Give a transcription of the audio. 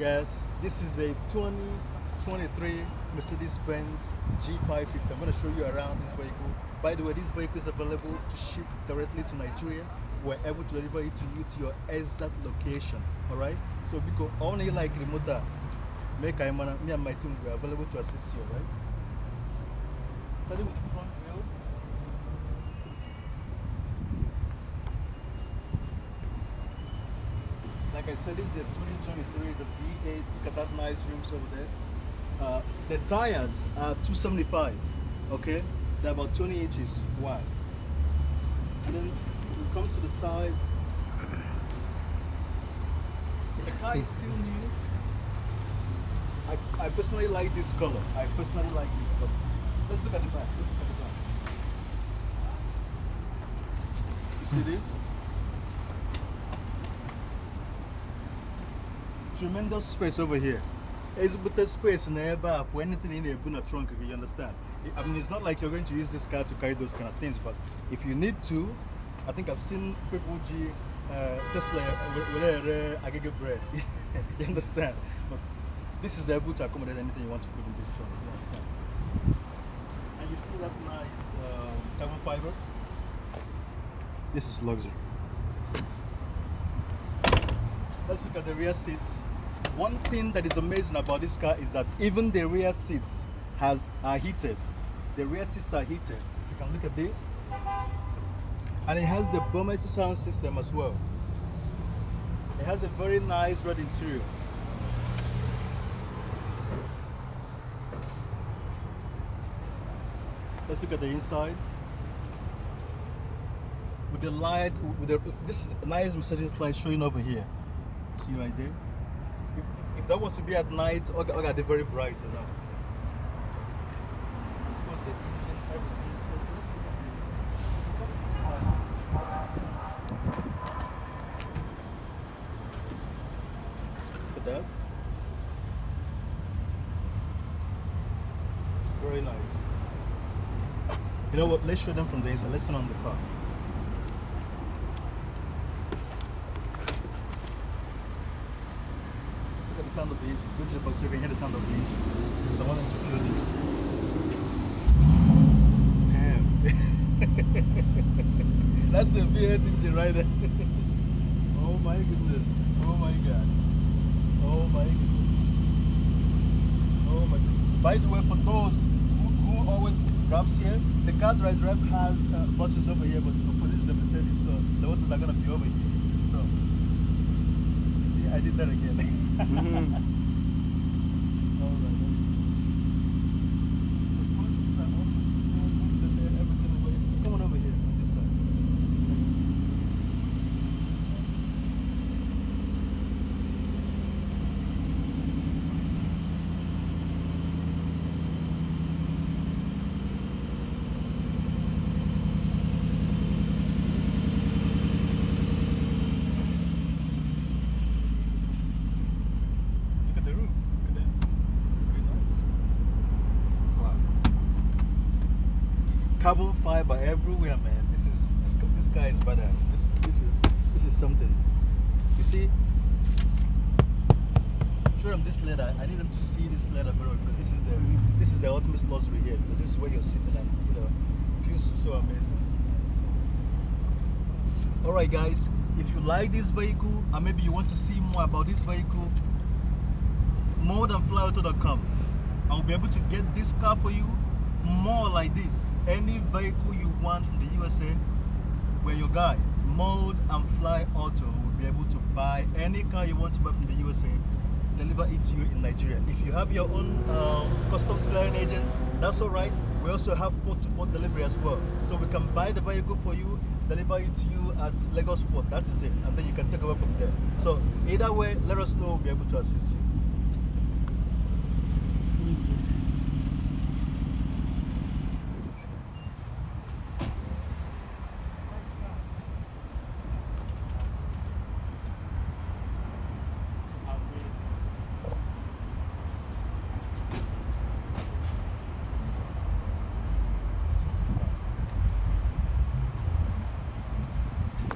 Yes, this is a 2023 Mercedes-Benz G550. I'm going to show you around this vehicle. By the way, this vehicle is available to ship directly to Nigeria. We're able to deliver it to you to your exact location. All right. So because only like remote, me and my team are available to assist you. All right. Starting with the front wheel. Like I said, this is the 2023. It's a V8. Look at that nice rims over there. The tires are 275. Okay, they're about 20 inches wide. And then it comes to the side. The car is still new. I personally like this color. Let's look at the back. You see this? Tremendous space over here. It's but the space in the bar for anything in the trunk, you understand? I mean, it's not like you're going to use this car to carry those kind of things, but if you need to, I think I've seen people Tesla with agave bread. You understand? But this is able to accommodate anything you want to put in this trunk, you understand? And you see that nice carbon fiber? This is luxury. Let's look at the rear seats. One thing that is amazing about this car is that even the rear seats are heated. The rear seats are heated. You can look at this. And it has the Bomesi sound system as well. It has a very nice red interior. Let's look at the inside. With the light, this is a nice Mercedes light showing over here. See right there? If that was to be at night, or got it very bright, you know. Of course, the engine, everything. Look at that. Very nice. You know what? Let's show them from the inside. Let's turn on the car. The sound of the engine. Go to the box so you can hear the sound of the engine. Because I want them to feel this. Damn. That's a V8 engine right there. Oh my goodness. Oh my god. Oh my goodness. Oh my god. By the way, for those who always grabs here, the car drive has buttons over here, but of course this is a Mercedes, so the buttons are gonna be over here. So you see, I did that again. All right. Come on over here on this side. Carbon fiber everywhere, man. This guy is badass. This is something. You see, show them this leather. I need them to see this leather very well because this is the ultimate luxury here because this is where you're sitting and it feels so amazing. All right, guys. If you like this vehicle and maybe you want to see more about this vehicle, morethanflyauto.com. I will be able to get this car for you. More like this. Any vehicle you want from the USA, we're your guy. Mode and Fly Auto will be able to buy any car you want to buy from the USA, deliver it to you in Nigeria. If you have your own customs clearing agent, that's all right. We also have port-to-port delivery as well. So we can buy the vehicle for you, deliver it to you at Lagos Port. That is it. And then you can take over from there. So either way, let us know. We'll be able to assist you.